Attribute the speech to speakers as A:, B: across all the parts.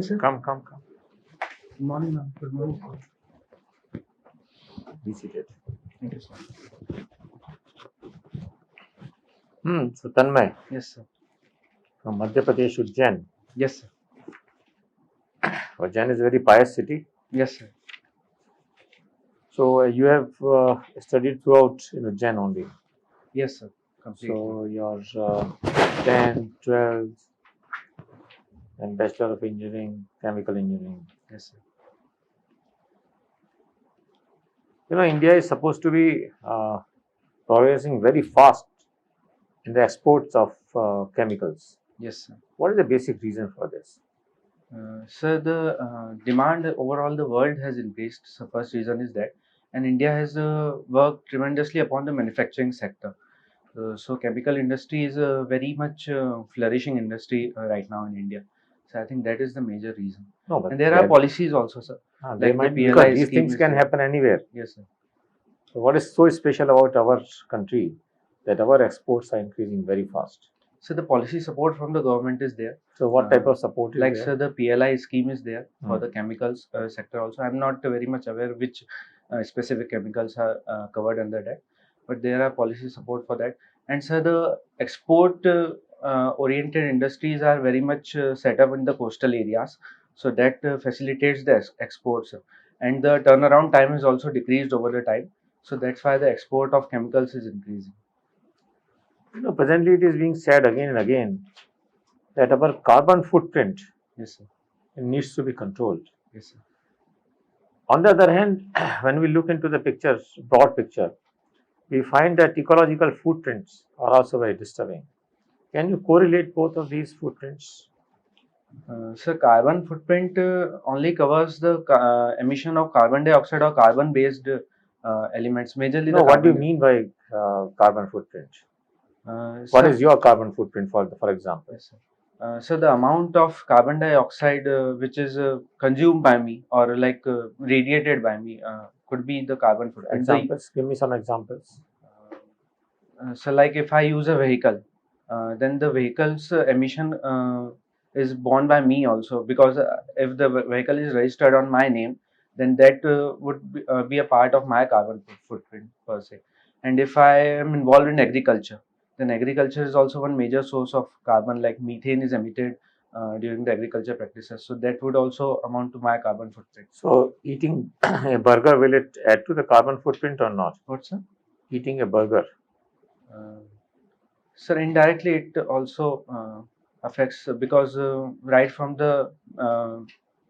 A: sir.
B: Come.
A: Good morning, ma'am. Good morning, sir.
B: Be seated.
A: Thank you, sir.
B: So Tanmay,
A: Yes, sir.
B: from Madhya Pradesh, Ujjain.
A: Yes, sir.
B: Ujjain is a very pious city.
A: Yes, sir.
B: So you have studied throughout in Ujjain only.
A: Yes, sir. Completely.
B: So your 10th, 12th, and Bachelor of Engineering, Chemical Engineering.
A: Yes, sir.
B: You know, India is supposed to be progressing very fast in the exports of chemicals.
A: Yes, sir.
B: What is the basic reason for this?
A: Sir, the demand overall the world has increased. So first reason is that, and India has worked tremendously upon the manufacturing sector. So chemical industry is a very much flourishing industry right now in India. So I think that is the major reason.
B: No, but
A: And there are policies also, sir.
B: they
A: Like
B: might
A: the
B: because
A: PLI
B: these
A: scheme
B: things
A: is
B: can
A: there.
B: happen anywhere.
A: Yes, sir.
B: So what is so special about our country that our exports are increasing very fast?
A: So the policy support from the government is there.
B: So what type of support is
A: Like,
B: there?
A: sir, the PLI scheme is there for the chemicals sector also. I'm not very much aware which specific chemicals are covered under that, but there are policy support for that. And sir, the export oriented industries are very much set up in the coastal areas, so that facilitates the exports. And the turnaround time is also decreased over the time, so that's why the export of chemicals is increasing.
B: You know, presently it is being said again and again that our carbon footprint
A: Yes, sir.
B: needs to be controlled.
A: Yes, sir.
B: On the other hand, when we look into the pictures, broad picture, we find that ecological footprints are also very disturbing. Can you correlate both of these footprints?
A: So carbon footprint only covers the emission of carbon dioxide or carbon-based elements. Majorly,
B: No,
A: the
B: what do you
A: carbon.
B: mean by carbon footprint? What
A: Sir,
B: is your carbon footprint, for example?
A: yes, sir. So the amount of carbon dioxide which is consumed by me or like radiated by me could be the carbon footprint.
B: Examples? Give me some examples.
A: So like if I use a vehicle, then the vehicle's emission is borne by me also, because if the vehicle is registered on my name, then that would be a part of my carbon footprint per se. And if I am involved in agriculture, then agriculture is also one major source of carbon, like methane is emitted during the agriculture practices. So that would also amount to my carbon footprint.
B: So eating a burger, will it add to the carbon footprint or not?
A: What's that?
B: Eating a burger.
A: Sir, indirectly it also affects because right from the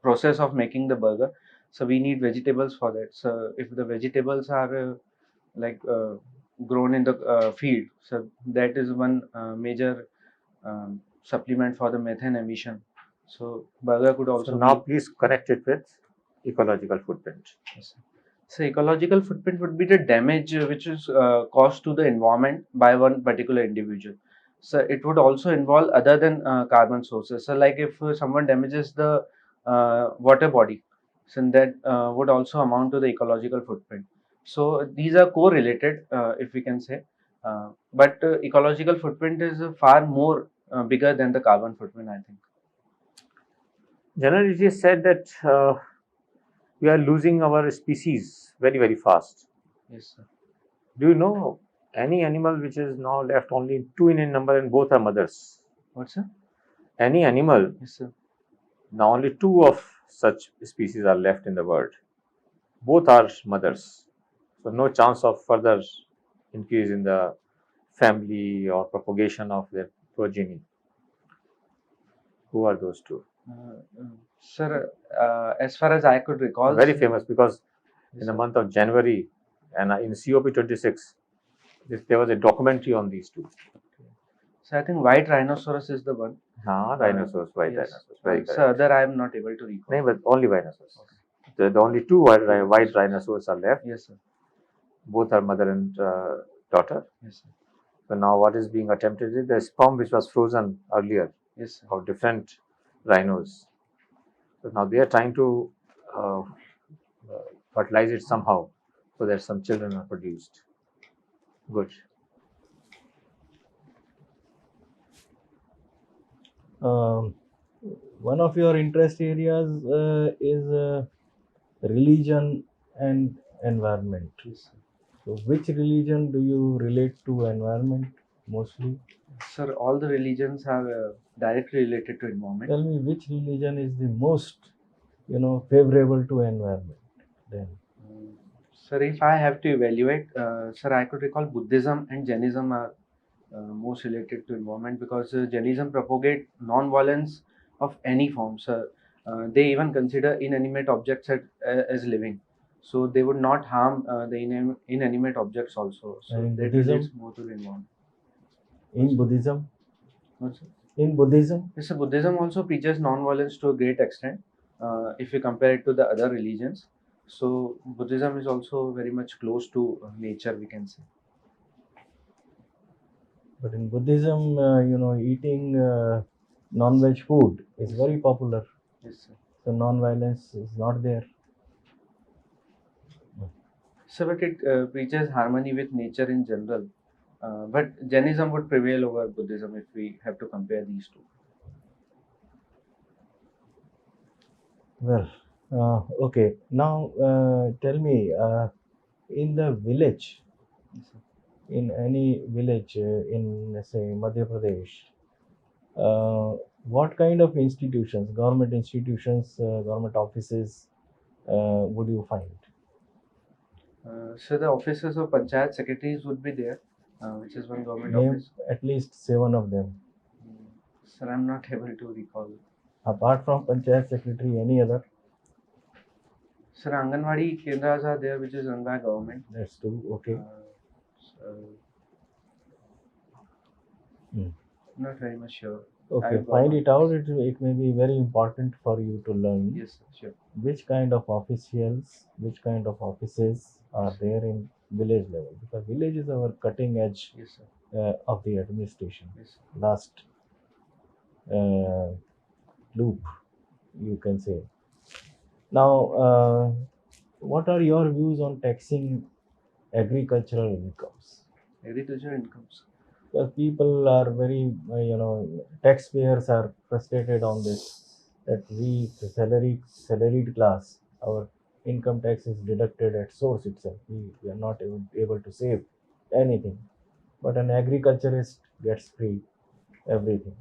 A: process of making the burger, so we need vegetables for that. So if the vegetables are like grown in the field, so that is one major supplement for the methane emission. So burger could also
B: So now
A: be.
B: please connect it with ecological footprint.
A: Yes, sir. So ecological footprint would be the damage which is caused to the environment by one particular individual. So it would also involve other than carbon sources. So like if someone damages the water body, so that would also amount to the ecological footprint. So these are correlated, if we can say. But ecological footprint is far more bigger than the carbon footprint, I think.
B: Generally, it is said that we are losing our species very, very fast.
A: Yes, sir.
B: Do you know any animal which is now left only two in number and both are mothers?
A: What's that?
B: Any animal,
A: Yes, sir.
B: now only two of such species are left in the world. Both are mothers. So no chance of further increase in the family or propagation of their progeny. Who are those two?
A: Sir, as far as I could recall,
B: Very famous because in
A: Yes,
B: the
A: sir.
B: month of January and in COP26, there was a documentary on these two.
A: So I think white rhinoceros is the one.
B: Rhinoceros, white
A: Yes.
B: rhinoceros. Very correct.
A: So other I am not able to recall.
B: No, but only rhinoceros. The only two white rhinoceros are left.
A: Yes, sir.
B: Both are mother and daughter.
A: Yes, sir.
B: So now what is being attempted is the sperm which was frozen earlier
A: Yes, sir.
B: of different rhinos. So now they are trying to fertilize it somehow so that some children are produced. Good.
C: one of your interest areas is religion and environment.
A: Yes, sir.
C: So which religion do you relate to environment mostly?
A: Sir, all the religions are directly related to environment.
C: Tell me which religion is the most, favorable to environment then.
A: Sir, if I have to evaluate, sir, I could recall Buddhism and Jainism are most related to environment because Jainism propagate non-violence of any form. Sir, they even consider inanimate objects as living, so they would not harm the inanimate objects also. So
C: And in
A: that
C: Buddhism?
A: relates more to the environment.
C: In Buddhism?
A: What, sir?
C: In Buddhism?
A: Yes, sir, Buddhism also preaches non-violence to a great extent. If you compare it to the other religions, so Buddhism is also very much close to nature, we can say.
C: But in Buddhism, eating non-veg food is
A: Yes.
C: very popular.
A: Yes, sir.
C: So non-violence is not there.
A: So, but it preaches harmony with nature in general. But Jainism would prevail over Buddhism if we have to compare these two.
C: Well, okay. Now tell me, in the village,
A: Yes, sir.
C: in any village in say Madhya Pradesh, what kind of institutions, government offices would you find?
A: So the offices of Panchayat secretaries would be there, which is one government
C: Name
A: office.
C: at least 7 of them.
A: Sir, I'm not able to recall.
C: Apart from Panchayat secretary, any other?
A: Sir, Anganwadi Kendras are there, which is run by government.
C: That's two. Okay.
A: So,
C: Hmm.
A: not very much sure.
C: Okay,
A: I've
C: find
A: got-
C: it out. It may be very important for you to learn
A: Yes, sir, sure.
C: which kind of officials, which kind of offices are there in village level, because village is our cutting edge
A: Yes, sir.
C: of the administration.
A: Yes, sir.
C: Last loop, you can say. Now, what are your views on taxing agricultural incomes?
A: Agriculture incomes.
C: Because people are very, taxpayers are frustrated on this, that we, the salaried class, our income tax is deducted at source itself. We are not able to save anything. But an agriculturist gets free everything.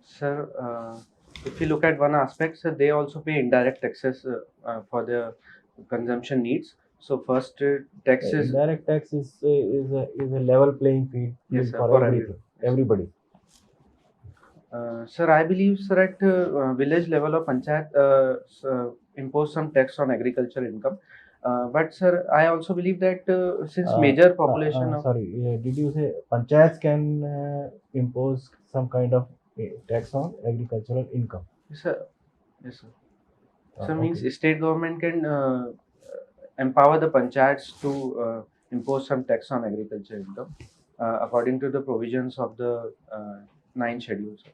A: Sir, if you look at one aspect, sir, they also pay indirect taxes for their consumption needs. So first tax is
C: Indirect tax is a level playing field
A: Yes, sir,
C: for
A: for
C: everything,
A: everyone.
C: everybody.
A: Sir, I believe, sir, at village level of panchayat impose some tax on agriculture income. But sir, I also believe that since major population of
C: Sorry, did you say panchayats can impose some kind of tax on agricultural income?
A: Yes, sir. Yes, sir. So
C: Okay.
A: means state government can empower the panchayats to impose some tax on agriculture income according to the provisions of the 9th schedule. Sir.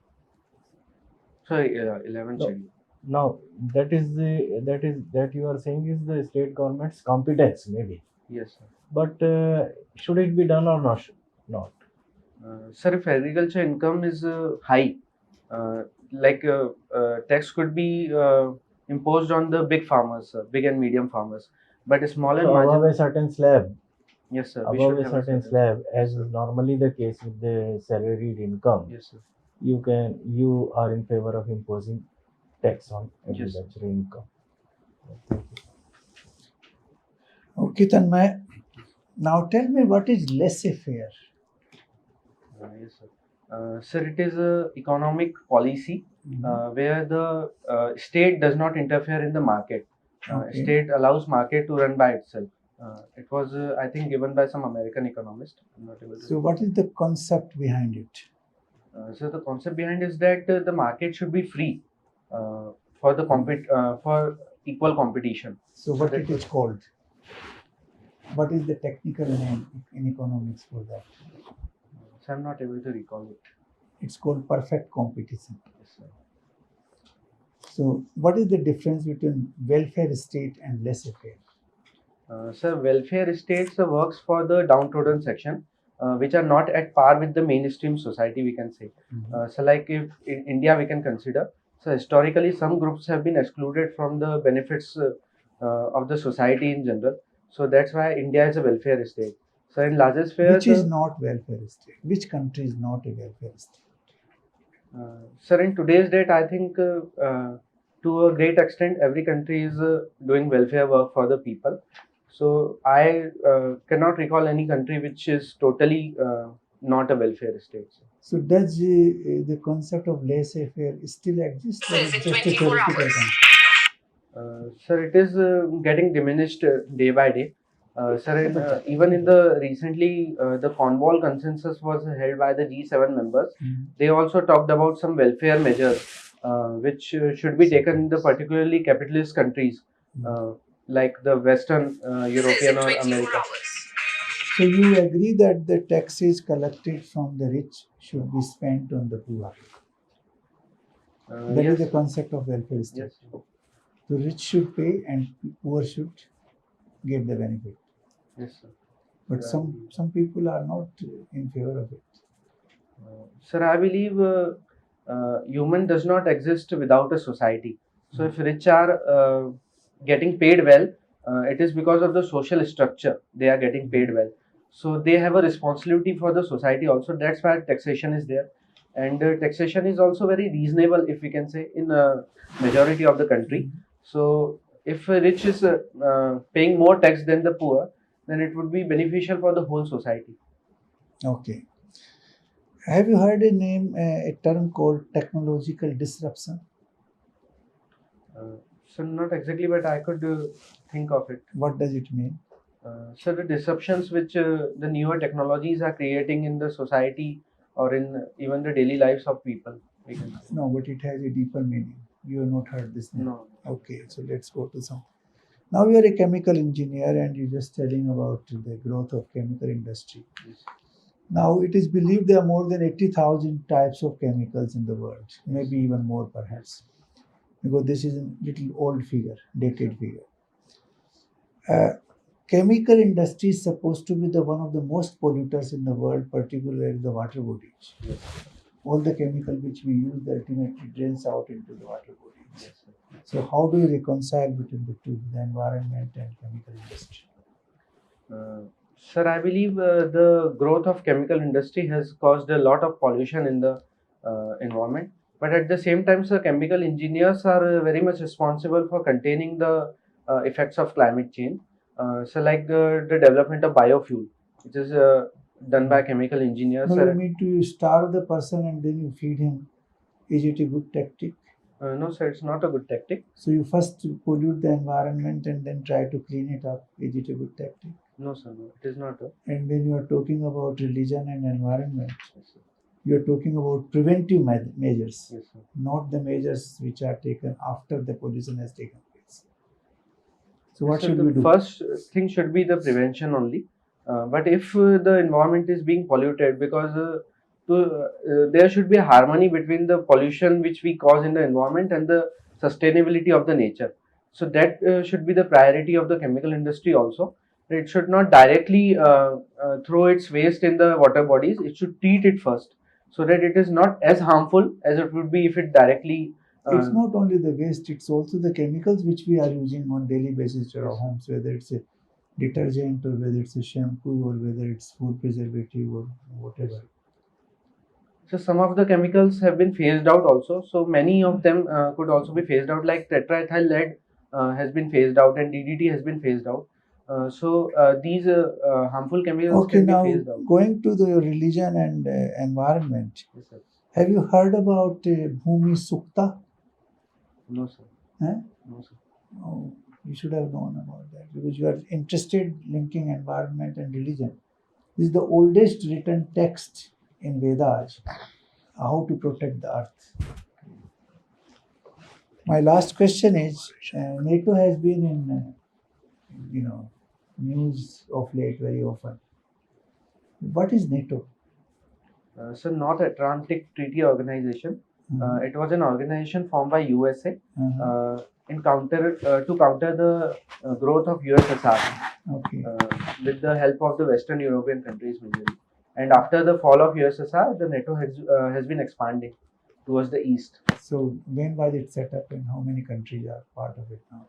A: Sorry, 11th
C: No.
A: schedule.
C: Now that you are saying is the state government's competence, maybe.
A: Yes, sir.
C: But should it be done or not? Not.
A: Sir, if agriculture income is high, tax could be imposed on the big farmers, big and medium farmers, but small and
C: So above
A: marginal.
C: a certain slab,
A: Yes, sir. We
C: above
A: should
C: a
A: have
C: certain slab, as is normally the case with the salaried income,
A: Yes, sir.
C: you are in favor of imposing tax on
A: Yes.
C: agricultural income.
D: Okay, Tanmay. Now tell me what is laissez-faire?
A: Yes, sir. Sir, it is a economic policy where the state does not interfere in the market.
D: Okay.
A: State allows market to run by itself. It was, I think, given by some American economist. I'm not able to.
D: So what is the concept behind it?
A: So the concept behind is that the market should be free for the for equal competition.
D: So what
A: that
D: it is called? What is the technical name in economics for that?
A: So I'm not able to recall it.
D: It's called perfect competition.
A: Yes, sir.
D: So what is the difference between welfare state and laissez-faire?
A: Sir, welfare states works for the downtrodden section, which are not at par with the mainstream society, we can say. So like if in India we can consider, so historically some groups have been excluded from the benefits of the society in general. So that's why India is a welfare state. So in larger sphere,
D: Which is not welfare state? Which country is not a welfare state?
A: sir, in today's date, I think to a great extent, every country is doing welfare work for the people. So I cannot recall any country which is totally not a welfare state. Sir.
D: So does the concept of laissez-faire still exist, or is just a theoretical concept?
A: Sir, it is getting diminished day by day. Sir, even in the recently, the Cornwall consensus was held by the G7 members. They also talked about some welfare measures which should be taken in the particularly capitalist countries like the Western European or America.
D: So you agree that the taxes collected from the rich should be spent on the poor. That is the
A: Yes,
D: concept of welfare state.
A: yes,
D: The rich should pay and poor should get the benefit.
A: yes, sir.
D: But some people are not in favor of it.
A: Sir, I believe human does not exist without a society. So if rich are getting paid well, it is because of the social structure they are getting paid well. So they have a responsibility for the society also. That's why taxation is there, and taxation is also very reasonable, if we can say, in a majority of the country. So if a rich is paying more tax than the poor, then it would be beneficial for the whole society.
D: Okay. Have you heard a term called technological disruption?
A: So not exactly, but I could think of it.
D: What does it mean?
A: So the disruptions which the newer technologies are creating in the society or in even the daily lives of people, we can say.
D: No, but it has a deeper meaning. You have not heard this name.
A: No.
D: Okay, so let's go to some. Now you are a chemical engineer and you're just telling about the growth of chemical industry.
A: Yes.
D: Now it is believed there are more than 80,000 types of chemicals in the world, maybe even more perhaps, because this is a little old figure, dated figure. Chemical industry is supposed to be the one of the most polluters in the world, particularly the water bodies.
A: Yes.
D: All the chemical which we use ultimately drains out into the water bodies.
A: Yes, sir.
D: So how do you reconcile between the two, the environment and chemical industry?
A: Sir, I believe the growth of chemical industry has caused a lot of pollution in the environment. But at the same time, sir, chemical engineers are very much responsible for containing the effects of climate change. So, like the development of biofuel, which is done by chemical engineers.
D: No,
A: sir.
D: you mean to starve the person and then you feed him. Is it a good tactic?
A: No, sir, it's not a good tactic.
D: So you first pollute the environment and then try to clean it up. Is it a good tactic?
A: No, sir, no, it is not.
D: And when you are talking about religion and environment,
A: Yes, sir.
D: you are talking about preventive measures,
A: Yes, sir.
D: not the measures which are taken after the pollution has taken place. So what
A: So
D: should
A: the
D: we do?
A: first thing should be the prevention only. But if the environment is being polluted, because there should be a harmony between the pollution which we cause in the environment and the sustainability of the nature. So that should be the priority of the chemical industry also. It should not directly throw its waste in the water bodies. It should treat it first, so that it is not as harmful as it would be if it directly.
D: It's not only the waste, it's also the chemicals which we are using on daily basis in our
A: Yes.
D: homes, whether it's a detergent or whether it's a shampoo or whether it's food preservative or whatever.
A: So some of the chemicals have been phased out also. So many of them could also be phased out, like tetraethyl lead has been phased out and DDT has been phased out. These harmful chemicals
D: Okay,
A: can be
D: now
A: phased out.
D: going to the religion and environment,
A: Yes, sir.
D: have you heard about Bhumi Sukta?
A: No, sir.
D: Huh?
A: No, sir.
D: Oh, you should have known about that because you are interested linking environment and religion. This is the oldest written text in Vedas, how to protect the earth. My last question is, NATO has been in, news of late very often. What is NATO?
A: So North Atlantic Treaty Organization. It was an organization formed by USA to counter the growth of USSR
D: Okay.
A: with the help of the Western European countries majorly. And after the fall of USSR, the NATO has been expanding towards the east.
D: So when was it set up and how many countries are part of it now?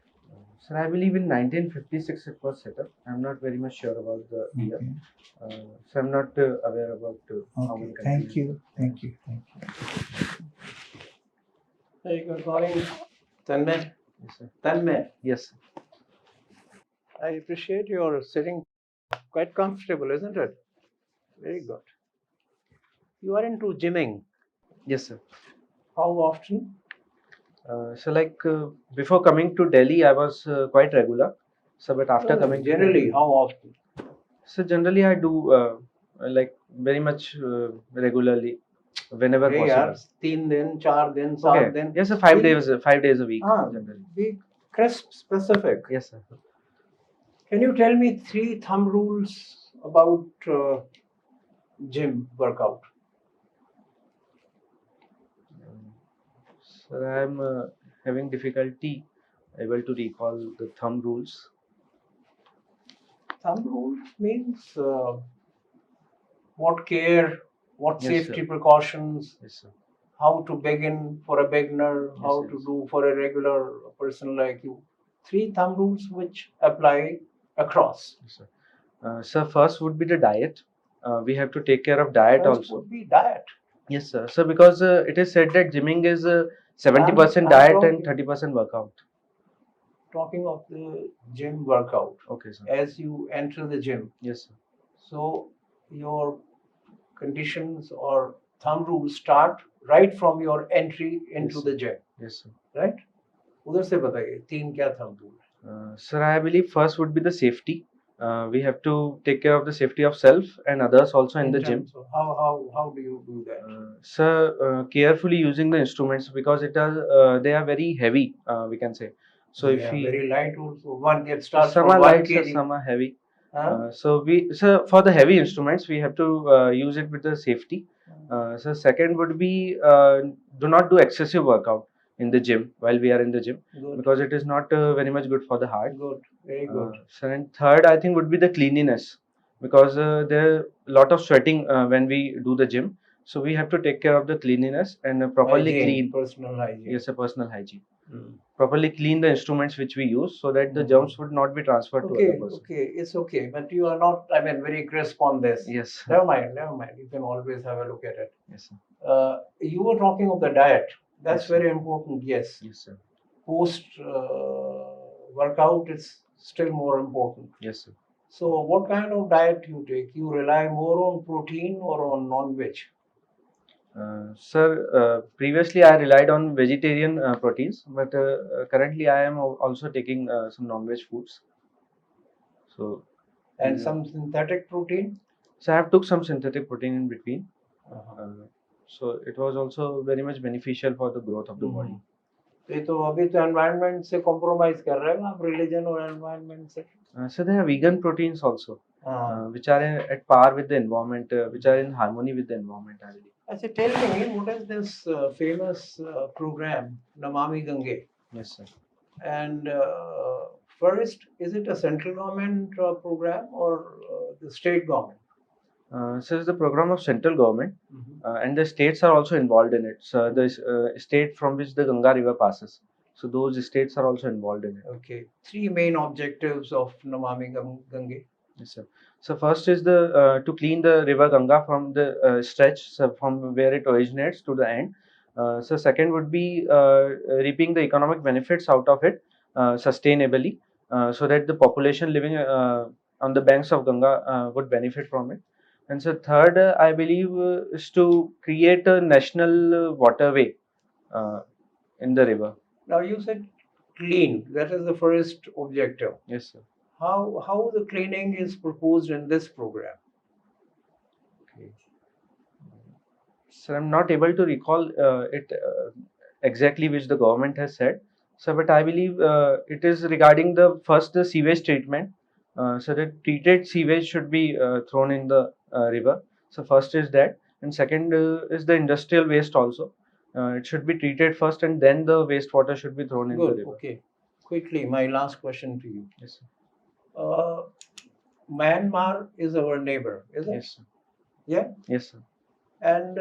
A: So I believe in 1956 it was set up. I'm not very much sure about the year.
D: Okay.
A: So I'm not aware about how many
D: Okay.
A: countries.
D: Thank you. Thank you. Thank you.
E: Hey, good morning, Tanmay.
A: Yes, sir.
E: Tanmay,
A: Yes, sir.
E: I appreciate your sitting quite comfortable, isn't it? Very good. You are into gymming.
A: Yes, sir.
E: How often?
A: So like before coming to Delhi, I was quite regular. So but after coming
E: generally,
A: to
E: how often?
A: so generally I do like very much regularly, whenever
E: Hey,
A: possible.
E: yaar, 3 दिन, 4 दिन, 7
A: Okay.
E: दिन.
A: Yes, sir. 5 days a week.
E: Ah,
A: Generally.
E: be crisp, specific.
A: Yes, sir.
E: Can you tell me 3 thumb rules about gym workout?
A: So I'm having difficulty able to recall the thumb rules.
E: Thumb rules means what care, what
A: Yes,
E: safety
A: sir.
E: precautions,
A: Yes, sir.
E: how to begin for a beginner, how to
A: yes.
E: do for a regular person like you. 3 thumb rules which apply across.
A: Yes, sir. So first would be the diet. We have to take care of diet
E: First
A: also.
E: would be diet.
A: Yes, sir. So because it is said that gymming is 70%
E: I'm
A: diet and
E: talking-
A: 30% workout.
E: Talking of the gym workout,
A: Okay, sir.
E: as you enter the gym,
A: Yes, sir.
E: so your conditions or thumb rules start right from your entry into
A: Yes,
E: the
A: sir.
E: gym,
A: Yes, sir.
E: right? उधर से बताइए 3 क्या thumb rule है?
A: Sir, I believe first would be the safety. We have to take care of the safety of self and others also in the gym.
E: terms of how do you do that?
A: Sir, carefully using the instruments because they are very heavy. We can say. So
E: They
A: if
E: are
A: we
E: very light also. One gets starts
A: some
E: from
A: are
E: 1
A: light, sir,
E: kg.
A: some are heavy.
E: Huh?
A: So for the heavy instruments, we have to use it with the safety. So second would be do not do excessive workout in the gym while we are in the gym
E: Good.
A: because it is not very much good for the heart.
E: Good. Very good.
A: So and third, I think would be the cleanliness because there are a lot of sweating when we do the gym. So we have to take care of the cleanliness and properly
E: Hygiene,
A: clean.
E: personal hygiene.
A: Yes, a personal hygiene.
E: Mm.
A: Properly clean the instruments which we use so that the
E: Mhm.
A: germs would not be transferred to other
E: Okay,
A: person.
E: okay, it's okay. But you are not, I mean, very crisp on this.
A: Yes.
E: Never mind, never mind. You can always have a look at it.
A: Yes, sir.
E: You were talking of the diet. That's
A: Yes, sir.
E: very important, yes.
A: Yes, sir.
E: Post workout is still more important.
A: Yes, sir.
E: So, what kind of diet you take? You rely more on protein or on non-veg?
A: Sir, previously I relied on vegetarian proteins, but currently I am also taking some non-veg foods. So,
E: And
A: yeah.
E: some synthetic protein?
A: So I have took some synthetic protein in between.
E: Uh-huh.
A: So it was also very much beneficial for the growth of the body.
E: ये तो अभी तो environment से compromise कर रहे हैं आप religion और environment से.
A: So there are vegan proteins also, which are at par with the environment, which are in harmony with the environment, I believe.
E: अच्छा, tell me, what is this famous program, Namami Gange?
A: Yes, sir.
E: And first, is it a central government program or the state government?
A: So it's the program of central government,
E: Mhm.
A: and the states are also involved in it. So the state from which the Ganga river passes, so those states are also involved in it.
E: Okay, 3 main objectives of Namami Gange.
A: Yes, sir. So first is the to clean the river Ganga from the stretch, so from where it originates to the end. So second would be reaping the economic benefits out of it sustainably, so that the population living on the banks of Ganga would benefit from it. And so third, I believe, is to create a national waterway in the river.
E: Now you said clean, that is the first objective.
A: Yes, sir.
E: How the cleaning is proposed in this program?
A: Okay. So I'm not able to recall it exactly which the government has said. So, but I believe it is regarding the sewage treatment. So the treated sewage should be thrown in the river. So first is that, and second is the industrial waste also. It should be treated first, and then the wastewater should be thrown in the
E: Good,
A: river.
E: okay. Quickly, my last question to you.
A: Yes, sir.
E: Myanmar is our neighbor, is it?
A: Yes, sir.
E: Yeah.
A: Yes, sir.
E: And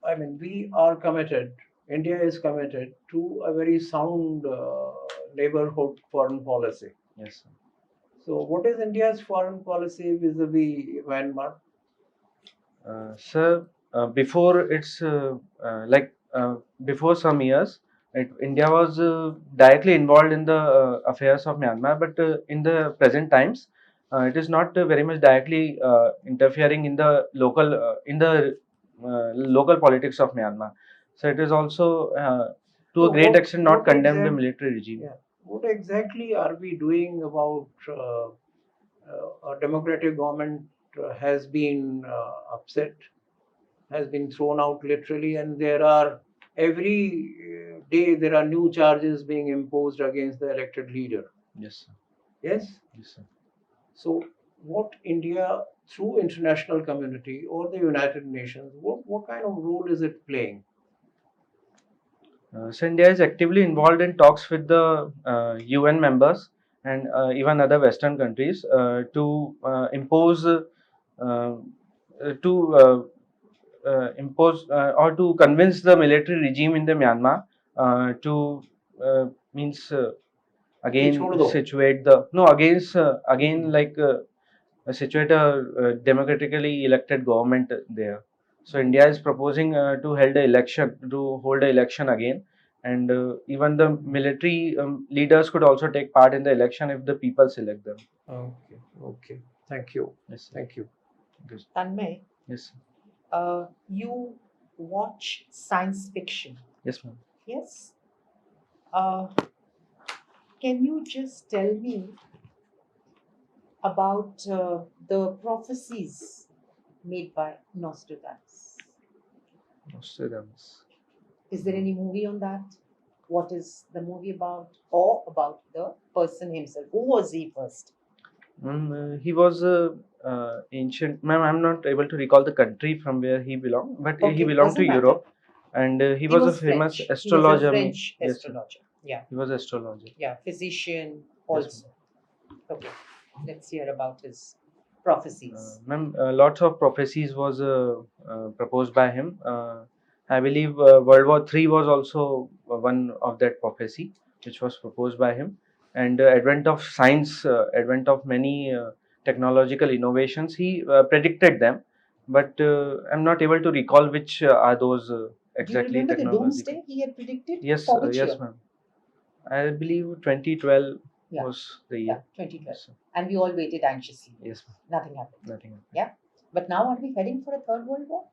E: I mean, we are committed, India is committed to a very sound neighborhood foreign policy.
A: Yes, sir.
E: So, what is India's foreign policy vis-a-vis Myanmar?
A: Sir, before it's before some years, India was directly involved in the affairs of Myanmar, but in the present times, it is not very much directly interfering in the local politics of Myanmar. So it is also to a
E: So,
A: great extent not condemn the
E: exact,
A: military regime.
E: yeah, what exactly are we doing about a democratic government has been upset, has been thrown out literally, and there are every day there are new charges being imposed against the elected leader.
A: Yes, sir.
E: Yes.
A: Yes, sir.
E: So, what India through international community or the United Nations, what kind of role is it playing?
A: So India is actively involved in talks with the UN members and even other Western countries to impose to impose or to convince the military regime in the Myanmar to means
E: Ye
A: again
E: chhod do.
A: situate the no against again like situate a democratically elected government there. So India is proposing to hold an election again, and even the military leaders could also take part in the election if the people select them.
E: Okay, okay. Thank you.
A: Yes, sir.
E: Thank you.
A: Yes,
F: Tanmay,
A: yes,
F: you watch science fiction,
A: yes, ma'am.
F: yes? Uh, can you just tell me about the prophecies made by Nostradamus?
A: Nostradamus.
F: Is there any movie on that? What is the movie about? Or about the person himself? Who was he first?
A: He was a ancient. Ma'am, I'm not able to recall the country from where he belonged, but he
F: Okay,
A: belonged to
F: doesn't matter.
A: Europe, and he was a famous
F: French. He was a
A: astrologer.
F: French
A: Yes, sir.
F: astrologer. Yeah,
A: He was astrologer.
F: yeah, physician
A: Yes,
F: also. Okay, let's hear about his prophecies.
A: Ma'am, lots of prophecies was proposed by him. I believe World War III was also one of that prophecy which was proposed by him. And advent of science, advent of many technological innovations, he predicted them. But I'm not able to recall which are those
F: Do you
A: exactly
F: remember the
A: technological.
F: doomsday he had predicted?
A: Yes,
F: For which
A: yes,
F: year?
A: ma'am. I believe 2012
F: Yeah.
A: was the
F: Yeah,
A: year.
F: 2012.
A: Yes, sir.
F: And we all waited anxiously.
A: Yes, ma'am.
F: Nothing happened.
A: Nothing happened.
F: Yeah. But now are we heading for a third world war?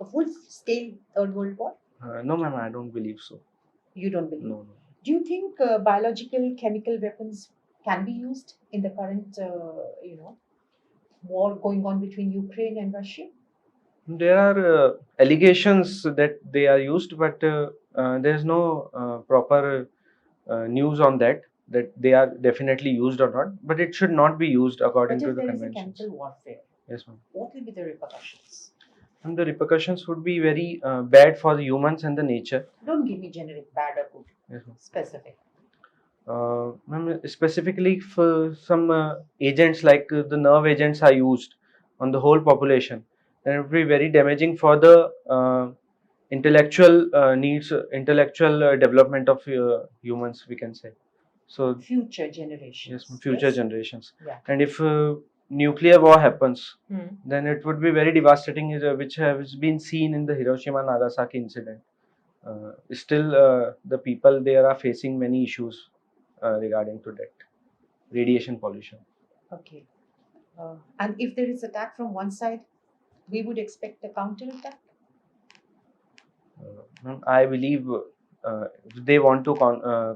F: A full scale third world war?
A: No, ma'am, I don't believe so.
F: You don't believe?
A: No, no.
F: Do you think biological, chemical weapons can be used in the current, war going on between Ukraine and Russia?
A: There are allegations that they are used, but there is no proper news on that they are definitely used or not. But it should not be used according
F: But
A: to
F: if
A: the
F: there is a
A: conventions.
F: chemical warfare,
A: Yes, ma'am.
F: what will be the repercussions?
A: And the repercussions would be very bad for the humans and the nature.
F: Don't give me generic bad or good.
A: Yes, ma'am.
F: Specific.
A: Ma'am, specifically for some agents like the nerve agents are used on the whole population, then it would be very damaging for the intellectual needs, intellectual development of humans, we can say. So
F: Future generations.
A: yes, future
F: yes?
A: generations.
F: Yeah.
A: And if nuclear war happens,
F: Hmm.
A: then it would be very devastating, which has been seen in the Hiroshima Nagasaki incident. Still, the people there are facing many issues regarding to that radiation pollution.
F: Okay. And if there is attack from one side, we would expect a counter attack.
A: Ma'am, I believe if they want to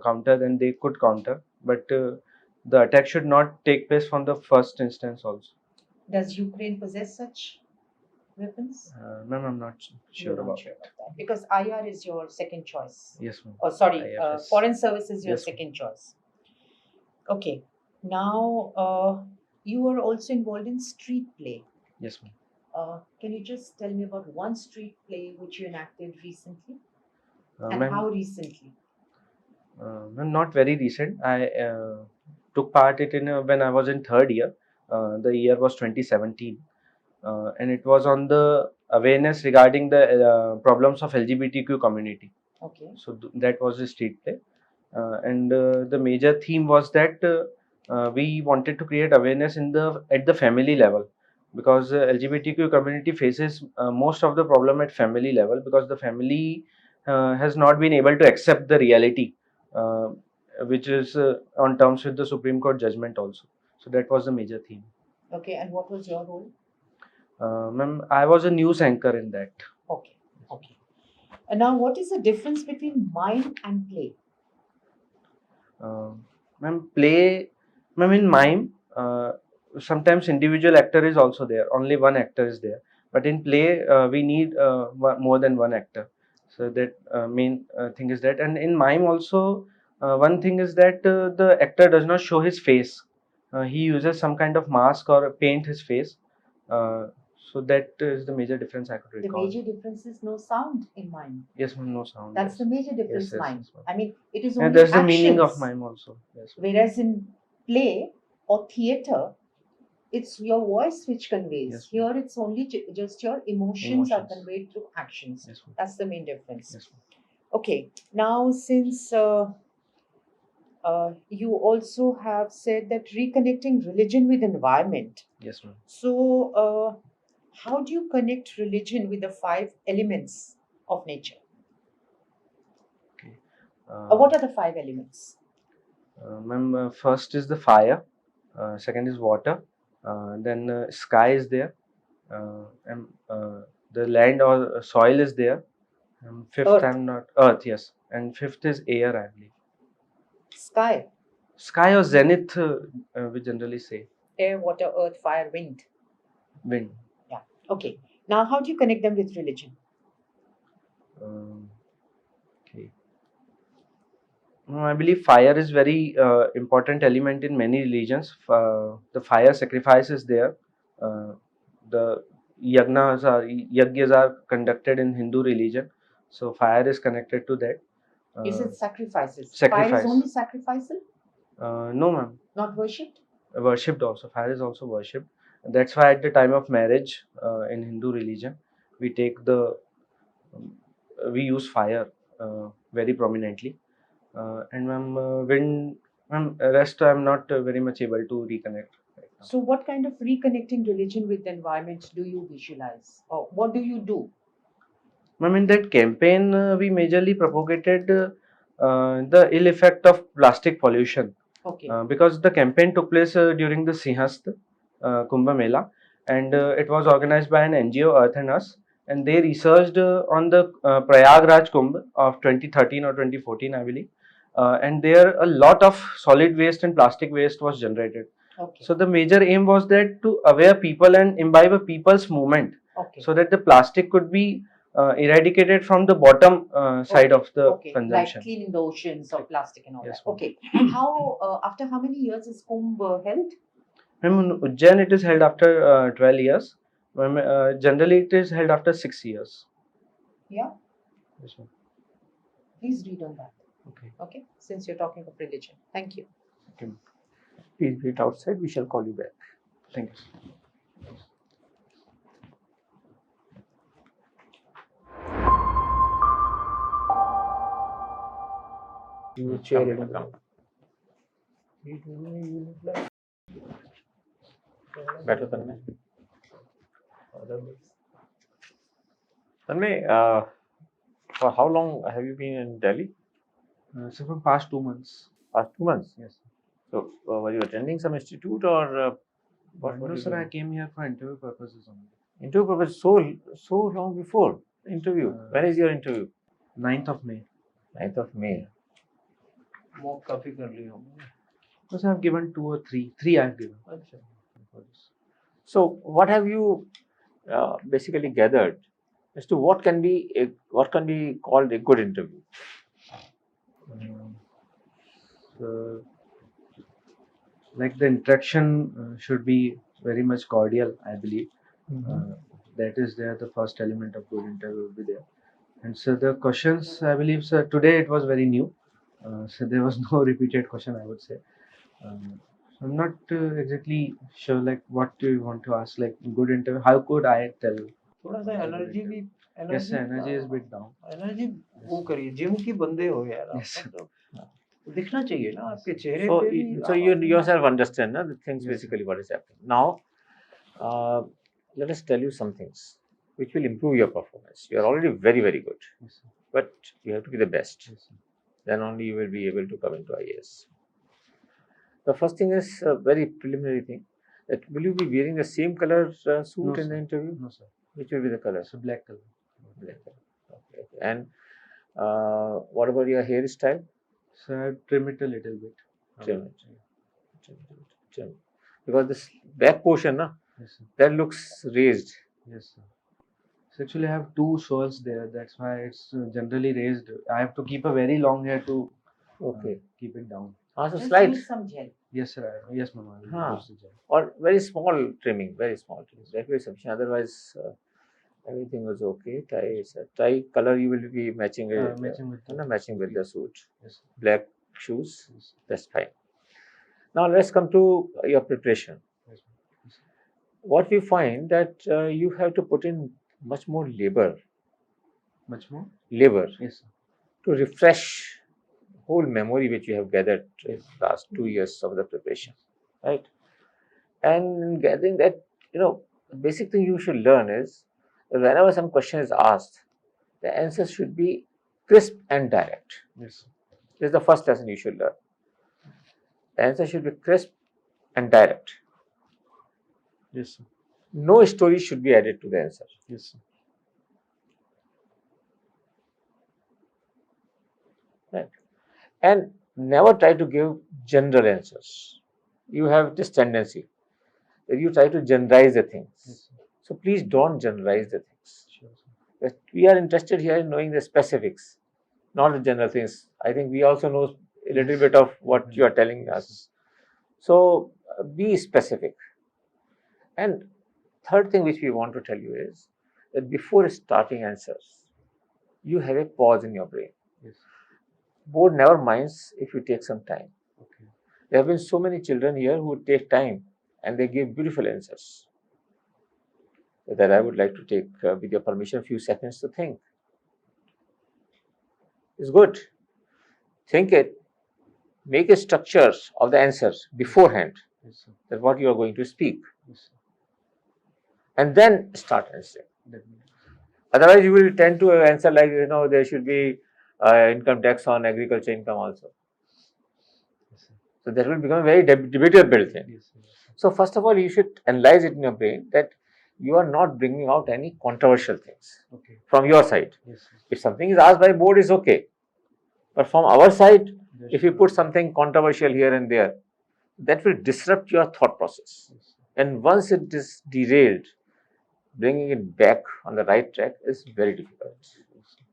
A: counter, then they could counter, but the attack should not take place from the first instance also.
F: Does Ukraine possess such weapons?
A: Ma'am, I'm not sure
F: You're not
A: about
F: sure
A: it.
F: about that because IR is your second choice.
A: Yes, ma'am.
F: Oh, sorry,
A: IFS.
F: foreign service is your
A: Yes, ma'am.
F: second choice. Okay. Now, you are also involved in street play.
A: Yes, ma'am.
F: Can you just tell me about one street play which you enacted recently and
A: Ma'am,
F: how recently?
A: ma'am, not very recent. I took part it in when I was in third year. The year was 2017, and it was on the awareness regarding the problems of LGBTQ community.
F: Okay.
A: So that was the street play, and the major theme was that we wanted to create awareness at the family level, because LGBTQ community faces most of the problem at family level, because the family has not been able to accept the reality, uh, which is on terms with the Supreme Court judgment also. So that was the major theme.
F: Okay, and what was your role?
A: Ma'am, I was a news anchor in that.
F: Okay, okay. And now, what is the difference between mime and play?
A: Uh, ma'am, in mime, sometimes individual actor is also there. Only one actor is there. But in play, we need more than one actor. So that main thing is that. And in mime also, one thing is that the actor does not show his face. He uses some kind of mask or paint his face. Uh, so that is the major difference I could
F: The
A: recall.
F: major difference is no sound in mime.
A: Yes, ma'am, no sound.
F: That's
A: yes.
F: the major difference.
A: Yes,
F: Mime.
A: yes, ma'am.
F: I mean, it is
A: And
F: only
A: that's the meaning of
F: actions.
A: mime also. Yes, ma'am.
F: Whereas in play or theater, it's your voice which conveys.
A: Yes,
F: Here, it's only just your emotions are
A: Emotions.
F: conveyed through actions.
A: Yes, ma'am.
F: That's the main difference.
A: Yes, ma'am.
F: Okay, now since you also have said that reconnecting religion with environment.
A: Yes, ma'am.
F: So, how do you connect religion with the 5 elements of nature? What are the 5 elements?
A: Ma'am, first is the fire, second is water, then sky is there, and the land or soil is there. Fifth,
F: Earth.
A: I'm not earth, yes, and fifth is air, I believe.
F: Sky,
A: Sky or zenith, we generally say.
F: air, water, earth, fire, wind.
A: Wind.
F: Yeah. Okay. Now, how do you connect them with religion?
A: Okay. I believe fire is very important element in many religions. The fire sacrifice is there. The yajnas are conducted in Hindu religion, so fire is connected to that.
F: You said sacrifices. Fire
A: Sacrifice.
F: is only sacrificial,
A: No, ma'am.
F: not worshipped.
A: Worshipped also. Fire is also worshipped. That's why at the time of marriage in Hindu religion, we take um, we use fire very prominently. And ma'am, rest I'm not very much able to reconnect right now.
F: So, what kind of reconnecting religion with the environment do you visualize, or what do you do?
A: Ma'am, in that campaign, we majorly propagated the ill effect of plastic pollution.
F: Okay.
A: Because the campaign took place during the Sinhast Kumbh Mela, and it was organized by an NGO, Earth and Us, and they researched on the Prayagraj Kumbh of 2013 or 2014, I believe, and there a lot of solid waste and plastic waste was generated.
F: Okay.
A: So the major aim was that to aware people and imbibe a people's movement,
F: Okay.
A: so that the plastic could be eradicated from the bottom side of the
F: Okay.
A: consumption.
F: Like cleaning the oceans of plastic and all
A: Yes,
F: that.
A: ma'am.
F: Okay. How after how many years is Kumbh held?
A: Ma'am, in Ujjain it is held after 12 years. Ma'am, generally it is held after 6 years.
F: Yeah.
A: Yes, ma'am.
F: Please read on that.
A: Okay.
F: Okay. Since you're talking of religion. Thank you.
A: Okay.
B: Please wait outside. We shall call you back.
A: Thank you.
B: You chair it. Come. Better Tanmay. Tanmay, for how long have you been in Delhi?
A: So from past 2 months.
B: Past 2 months.
A: Yes.
B: So, were you attending some institute or what?
A: No, sir, I came here for interview purposes only.
B: Interview purpose so long before interview. When is your interview?
A: 9th of May.
B: 9th of May.
E: More coffee कर ली होंगे.
A: Yes, I have given 2 or 3. 3 I have given. For this.
B: So, what have you basically gathered as to what can be called a good interview?
A: So, like the interaction should be very much cordial, I believe. That is there, the first element of good interview will be there. And so the questions, I believe, sir, today it was very new. So there was no repeated question, I would say. So I'm not exactly sure, like, what do you want to ask, like, good interview, how could I tell?
E: थोड़ा सा energy भी
A: Yes, sir, energy is bit down.
E: Energy वो करिए, gym की बंदे हो यार आप,
A: Yes, sir.
E: मतलब दिखना चाहिए ना आपके चेहरे
B: So,
E: पे भी।
B: so you yourself understand the things
A: Yes,
B: basically what is happening. Now, let us tell you some things which will improve your performance. You are already very, very good,
A: Yes, sir.
B: but you have to be the best.
A: Yes, sir.
B: Then only you will be able to come into IAS. The first thing is a very preliminary thing. That will you be wearing the same color suit
A: No,
B: in the
A: sir.
B: interview?
A: No, sir.
B: Which will be the color?
A: It's a black color.
B: Black color. Okay. And what about your hairstyle?
A: So I trim it a little bit.
B: Trim it. Trim. Because this back portion, na,
A: Yes, sir.
B: that looks raised.
A: Yes, sir. So actually, I have two swirls there. That's why it's generally raised. I have to keep a very long hair to
B: Okay.
A: keep it down.
B: So
F: Just
B: slight.
F: use some gel.
A: Yes, sir. Yes, mama. I will
B: Huh.
A: use the gel.
B: Or very small trimming, very small trimming. That will be sufficient. Otherwise, everything was okay. Tie color you will be matching it.
A: Matching with the
B: Matching with the suit.
A: Yes, sir.
B: Black shoes.
A: Yes,
B: That's fine. Now let's come to your preparation.
A: yes, yes.
B: What we find that you have to put in much more labor
A: Much more?
B: Yes,
A: Yes, sir.
B: to refresh whole memory which you have gathered in last 2 years of the preparation, right? And in gathering that, the basic thing you should learn is that whenever some question is asked, the answer should be crisp and direct.
A: Yes, sir.
B: This is the first lesson you should learn. The answer should be crisp and direct.
A: Yes, sir.
B: No story should be added to the answer.
A: Yes, sir.
B: Right? And never try to give general answers. You have this tendency that you try to generalize the things.
A: Yes, sir.
B: So please don't generalize the things.
A: Sure, sir.
B: But we are interested here in knowing the specifics, not the general things. I think we also know a little bit of what you are telling
A: Yes,
B: us. So be specific. And third thing which we want to tell you is that before starting answers, you have a pause in your brain.
A: Yes.
B: Board never minds if you take some time.
A: Okay.
B: There have been so many children here who take time and they give beautiful answers. That I would like to take, with your permission, a few seconds to think. It's good. Think it. Make a structure of the answers beforehand.
A: Yes, sir.
B: That what you are going to speak.
A: Yes, sir.
B: And then start answering.
A: Definitely.
B: Otherwise, you will tend to answer like, there should be income tax on agriculture income also.
A: Yes, sir.
B: So that will become a very debatable thing.
A: Yes, sir. Yes, sir.
B: So first of all, you should analyze it in your brain that you are not bringing out any controversial things
A: Okay.
B: from your side.
A: Yes, sir.
B: If something is asked by board, is okay. But from our side,
A: Yes,
B: if you
A: sir.
B: put something controversial here and there, that will disrupt your thought process.
A: Yes, sir.
B: And once it is derailed, bringing it back on the right track is very difficult.
A: Yes, sir.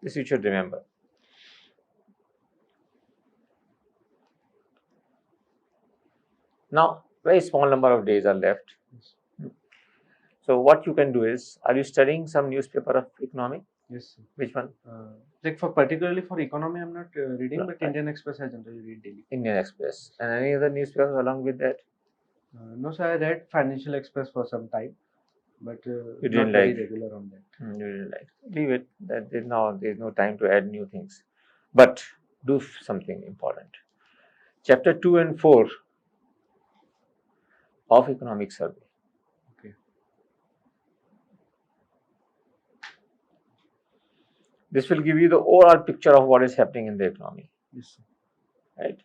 B: This you should remember. Now, very small number of days are left.
A: Yes.
B: So what you can do is, are you studying some newspaper of economic?
A: Yes, sir.
B: Which one?
A: Like particularly for economy, I'm not reading,
B: No,
A: but Indian Express I generally read daily.
B: Indian Express. And any other newspapers along with that?
A: No, sir. I read Financial Express for some time, but
B: You
A: not
B: didn't
A: very
B: like.
A: regular on that.
B: You didn't like. Leave it. That there's no time to add new things. But do something important. Chapter 2 and 4 of economic survey.
A: Okay.
B: This will give you the overall picture of what is happening in the economy,
A: Yes, sir.
B: right?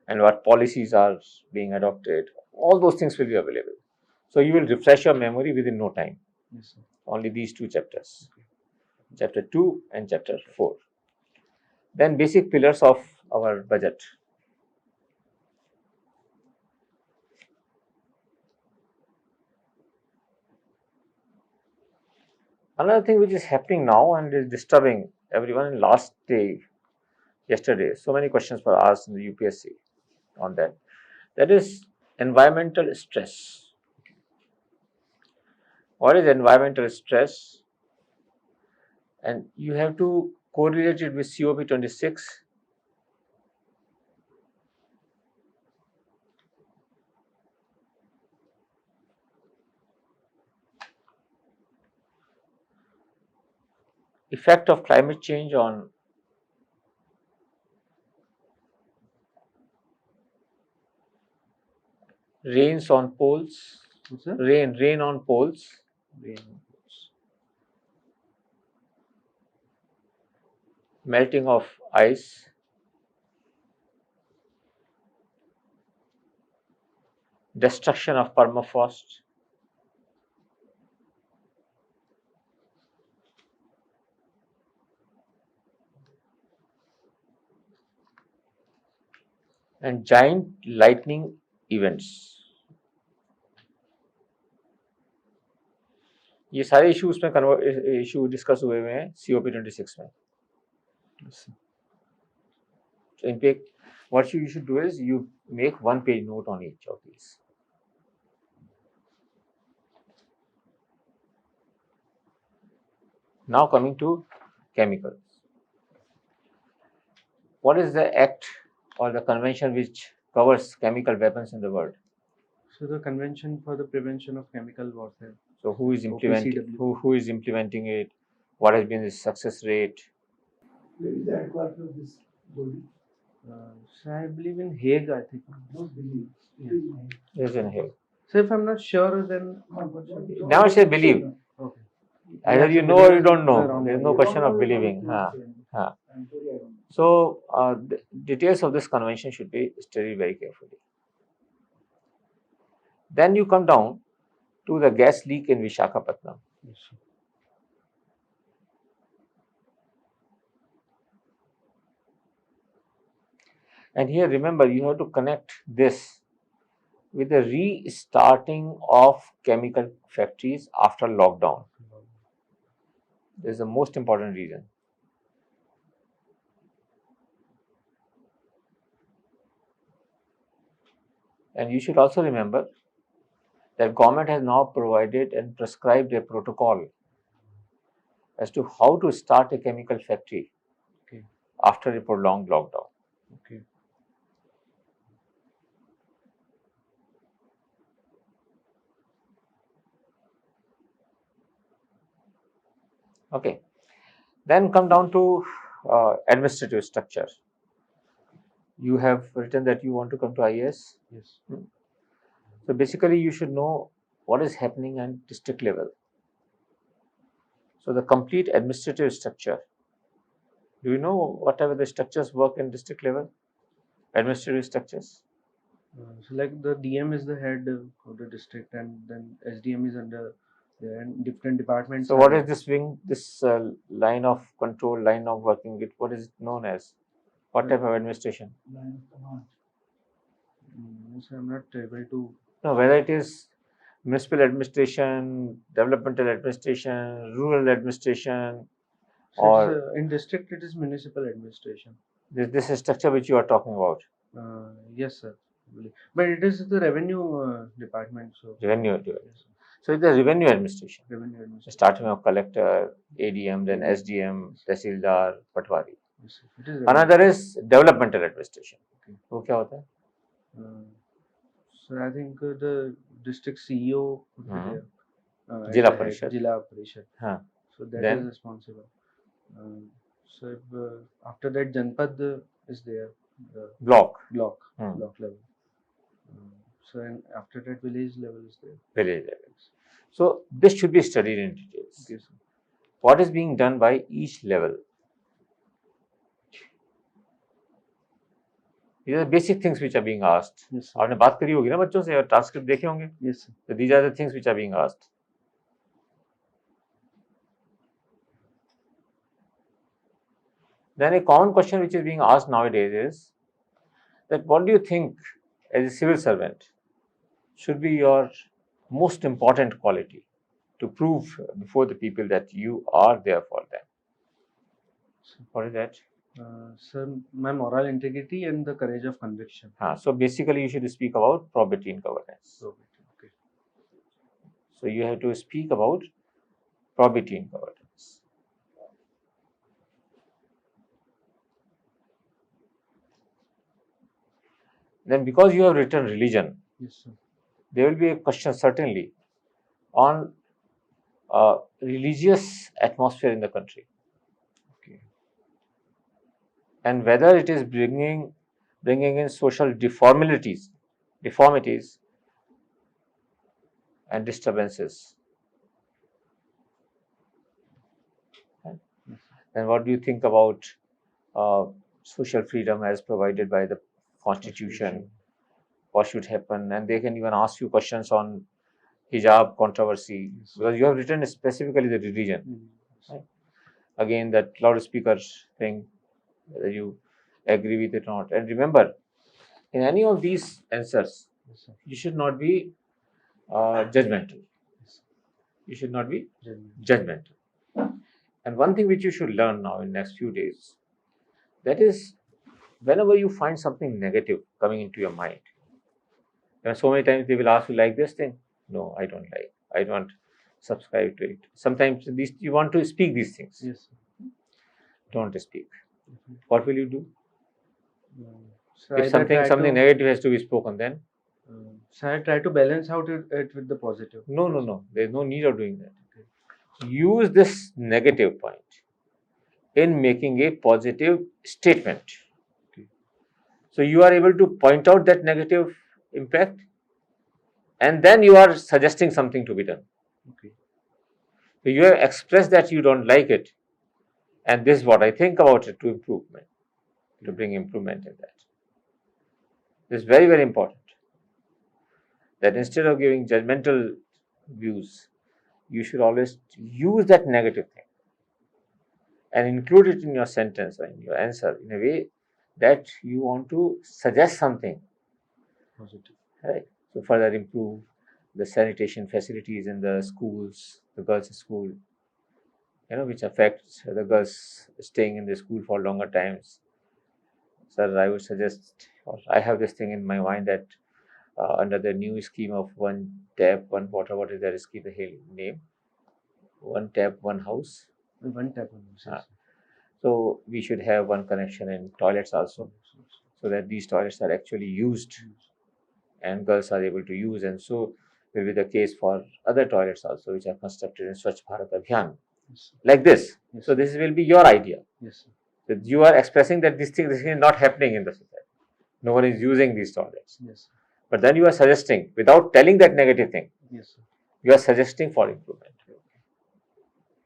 B: And what policies are being adopted. All those things will be available. So you will refresh your memory within no time.
A: Yes, sir.
B: Only these two chapters.
A: Okay.
B: Chapter 2 and chapter 4. Then basic pillars of our budget. Another thing which is happening now and is disturbing everyone in last day, yesterday, so many questions were asked in the UPSC on that. That is environmental stress. What is environmental stress? And you have to correlate it with COP26. effect of climate change on rains on poles,
A: What's that?
B: rain on poles,
A: Rain on poles.
B: melting of ice, destruction of permafrost, and giant lightning events. ये सारे issues में issue discuss हुए हुए हैं COP 26 में.
A: Yes, sir.
B: So in fact, what you should do is you make 1-page note on each of these. Now coming to chemicals. What is the act or the convention which covers chemical weapons in the world?
A: So the Convention for the Prevention of Chemical Warfare.
B: So who is implementing
A: OPCW.
B: who is implementing it? What has been the success rate?
D: Where is the headquarters of this body?
A: So I believe in Hague, I think.
D: Not believe. It
A: Yeah.
D: is in Hague.
B: Is in here.
A: So if I'm not sure, then
D: No, but don't-
B: Now it says believe.
A: okay.
B: Either
A: Yeah,
B: you
A: so
B: know or
A: believe
B: you
A: is
B: don't know.
A: the wrong
B: There is
A: one.
B: no
A: Yes.
B: question of
D: Don't know,
B: believing.
D: don't
B: हाँ,
D: say.
B: हाँ.
D: I'm sorry, I don't know.
B: So the details of this convention should be studied very carefully. Then you come down to the gas leak in Vishakhapatnam.
A: Yes, sir.
B: And here remember you have to connect this with the restarting of chemical factories after lockdown. This is the most important reason. And you should also remember that government has now provided and prescribed a protocol as to how to start a chemical factory
A: Okay.
B: after a prolonged lockdown.
A: Okay.
B: Okay. Then come down to administrative structure. You have written that you want to come to IAS.
A: Yes.
B: So basically you should know what is happening at district level. So the complete administrative structure. Do you know whatever the structures work in district level? Administrative structures.
A: So like the DM is the head of the district, and then SDM is under there, and different departments.
B: So
A: are
B: what
A: there.
B: is this wing, this line of control, line of working with? What is it known as? What type of administration?
D: Line of command.
A: So I'm not able to.
B: No, whether it is municipal administration, developmental administration, rural administration,
A: So
B: or
A: it's, in district it is municipal administration.
B: this is structure which you are talking about.
A: Yes, sir. But it is the revenue department. So
B: Revenue.
A: yes, sir.
B: So it's the revenue administration.
A: Revenue administration.
B: Starting of collector, ADM, then SDM, Tehsildar, Patwari.
A: Yes, sir. It is
B: Another is developmental administration.
A: Okay.
B: वो क्या होता है?
A: So I think the district CEO would be there. at
B: Jila
A: the head,
B: Parishad.
A: Jila Parishad.
B: हाँ.
A: So that
B: Then?
A: is responsible. So if, after that Janpad is there, the
B: Block.
A: block
B: Hmm.
A: level. So and after that village level is there.
B: Village level. So this should be studied in details.
A: Okay, sir.
B: What is being done by each level? These are basic things which are being asked.
A: Yes, sir.
B: आपने बात करी होगी ना बच्चों से और transcript देखे होंगे.
A: Yes, sir.
B: So these are the things which are being asked. Then a common question which is being asked nowadays is that what do you think as a civil servant should be your most important quality to prove before the people that you are there for them? What is that?
A: Sir, my moral integrity and the courage of conviction.
B: So basically you should speak about probity in governance.
A: Okay.
B: So you have to speak about probity in governance. Then because you have written religion,
A: Yes, sir.
B: there will be a question certainly on religious atmosphere in the country. and whether it is bringing in social deformities and disturbances. And what do you think about social freedom as provided by the Constitution? What should happen? And they can even ask you questions on hijab controversy, because you have written specifically the religion. Right? Again, that loudspeaker thing, whether you agree with it or not. And remember, in any of these answers, you should not be judgmental. You should not be judgmental. And one thing which you should learn now in next few days, that is, whenever you find something negative coming into your mind, so many times they will ask you, like this thing? No, I don't like. I don't subscribe to it. Sometimes you want to speak these things.
A: Yes.
B: Don't speak. What will you do?
A: So
B: If something negative has to be spoken, then?
A: So I try to balance out it with the positive.
B: No. There is no need of doing that. Use this negative point in making a positive statement. So you are able to point out that negative impact, and then you are suggesting something to be done. So you have expressed that you don't like it, and this is what I think about it, to bring improvement in that. This is very, very important. That instead of giving judgmental views, you should always use that negative thing and include it in your sentence or in your answer in a way that you want to suggest something
A: Positive.
B: Right? So further improve the sanitation facilities in the schools, the girls' school, which affects the girls staying in the school for longer times. Sir, I would suggest, or I have this thing in my mind that under the new scheme of one tap, one water, what is that scheme, the name? One tap, one house.
A: One tap, one house.
B: So we should have one connection in toilets also, so that these toilets are actually used and girls are able to use, and so will be the case for other toilets also, which are constructed in Swachh Bharat Abhiyan, like this. So this will be your idea. So you are expressing that this thing is not happening in the society. No one is using these toilets. But then you are suggesting, without telling that negative thing, you are suggesting for improvement.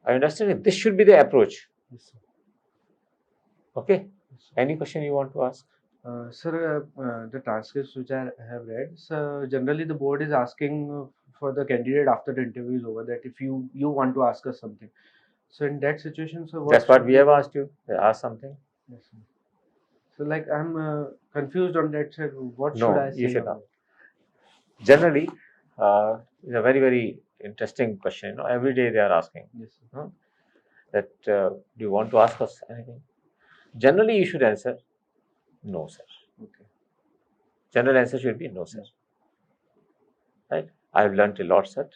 B: I understand. This should be the approach. Okay. Any question you want to ask?
A: Sir, the transcripts which I have read, so generally the board is asking for the candidate after the interview is over that if you want to ask us something. So in that situation, so
B: that's what we have asked you. They asked something.
A: Yes, sir. So like I'm confused on that, sir. What should I say?
B: You should not. Generally, it's a very, very interesting question. Every day they are asking.
A: Yes, sir.
B: That do you want to ask us anything? Generally, you should answer no, sir.
A: Okay.
B: General answer should be no, sir. Right? I have learnt a lot, sir,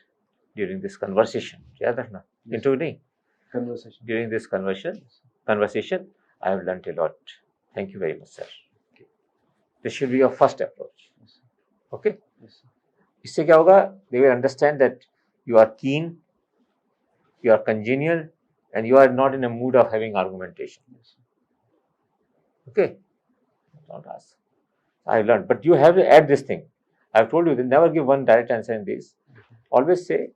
B: during this conversation. During this conversation, I have learnt a lot. Thank you very much, sir. Okay. This should be your first approach.
A: Yes, sir.
B: Okay?
A: Yes, sir.
B: इससे क्या होगा? They will understand that you are keen, you are congenial, and you are not in a mood of having argumentation.
A: Yes, sir.
B: Okay? Don't ask. I learned, but you have to add this thing. I have told you, never give one direct answer in this. Always say,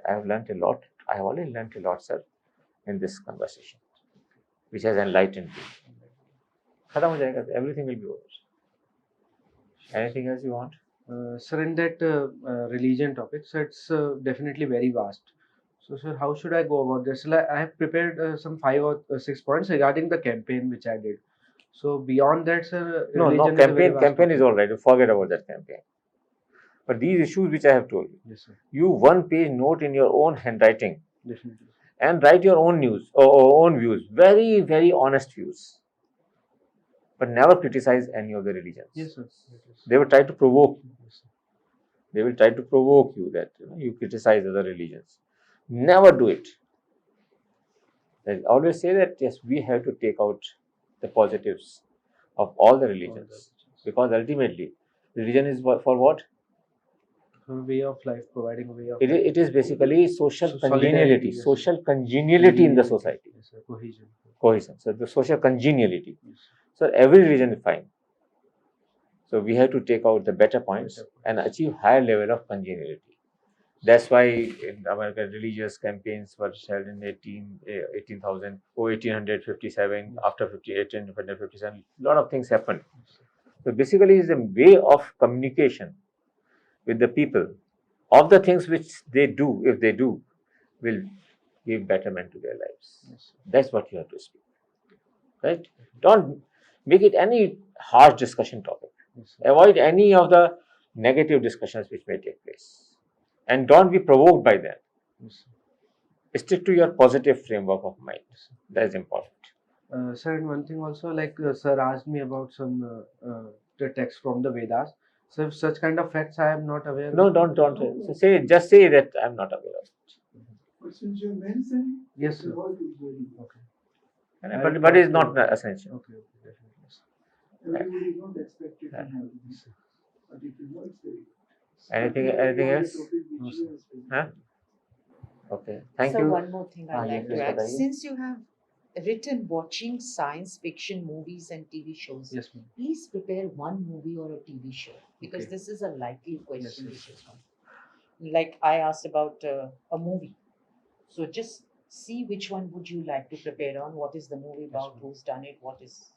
B: I have learnt a lot. I have already learnt a lot, sir, in this conversation, which has enlightened me. खत्म हो जाएगा. Everything will be over. Anything else you want?
A: Sir, in that religion topic, so it's definitely very vast. So, sir, how should I go about this? So, I have prepared some 5 or 6 points regarding the campaign which I did. So, beyond that, sir,
B: no, campaign is all right. Forget about that campaign. But these issues which I have told you,
A: yes, sir.
B: You one-page note in your own handwriting,
A: Definitely,
B: and write your own news or own views, very, very honest views. But never criticize any of the religions.
A: Yes, sir.
B: They will try to provoke.
A: Yes, sir.
B: They will try to provoke you that you criticize other religions. Never do it. I always say that yes, we have to take out the positives of all the religions, because ultimately religion is for what?
A: A way of life, providing a way of.
B: It is basically social congeniality.
A: Yes.
B: Social congeniality in the society.
A: Yes, sir. Cohesion.
B: Cohesion. So the social congeniality.
A: Yes.
B: So every religion is fine. So we have to take out the better points and achieve higher level of congeniality. That's why in America religious campaigns were held in 1857, after 1857, a lot of things happened. So basically it's a way of communication with the people of the things which they do, if they do, will give betterment to their lives.
A: Yes.
B: That's what you have to speak. Right? Don't make it any harsh discussion topic.
A: Yes, sir.
B: Avoid any of the negative discussions which may take place. And don't be provoked by them.
A: Yes, sir.
B: Stick to your positive framework of mind. That is important.
A: Sir, and one thing also, like sir asked me about some the text from the Vedas. So if such kind of facts I am not aware.
B: No,
A: of.
B: don't. So just say that I'm not aware of it.
D: But since you mentioned,
A: Yes, sir.
D: all is very good.
A: Okay.
B: But it's not essential.
A: Okay. Definitely. Yes.
D: Everybody is not expected to
B: Yeah.
D: have this. But if you know, it's very good.
B: Anything else?
D: Topic which
A: No,
D: you
A: sir.
D: have spoken.
B: Huh? Okay. Thank
F: So
B: you.
F: one more thing I'd like
B: yes,
F: to add.
B: बताइए.
F: Since you have written watching science fiction movies and TV shows,
A: Yes, ma'am.
F: please prepare one movie or a TV show because
A: Okay.
F: this is a likely question.
A: Yes,
F: which is one. Like I asked about a movie. So just see which one would you like to prepare on. What is the movie about?
A: ma'am.
F: Who's done it? What is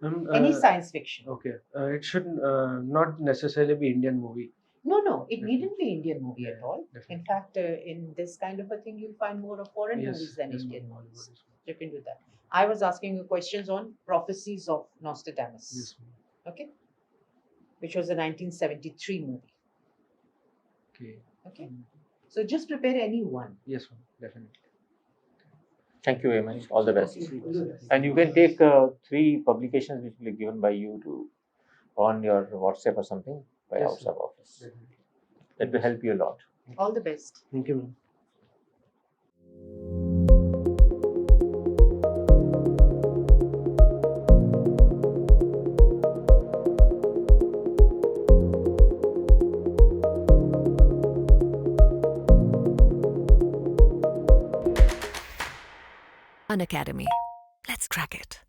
A: Ma'am,
F: any science fiction?
A: Okay. It should not necessarily be Indian movie.
F: No, it
A: Definitely.
F: needn't be Indian movie at
A: Yeah,
F: all.
A: definitely.
F: In fact, in this kind of a thing, you'll find more of foreign
A: Yes.
F: movies than
A: Yes,
F: Indian
A: ma'am.
F: movies.
A: Yes, ma'am.
F: You can do that. I was asking you questions on prophecies of Nostradamus.
A: Yes, ma'am.
F: Okay, which was a 1973 movie.
A: Okay.
F: Okay, so just prepare any one.
A: Yes, ma'am. Definitely.
B: Thank you very much. All the best.
A: Okay.
B: And you can take 3 publications which will be given by you to on your WhatsApp or something by
A: Yes,
B: outside
A: sir.
B: office.
A: Definitely.
B: That will help you a lot.
F: All the best.
A: Thank you, ma'am.
G: Unacademy. Let's crack it.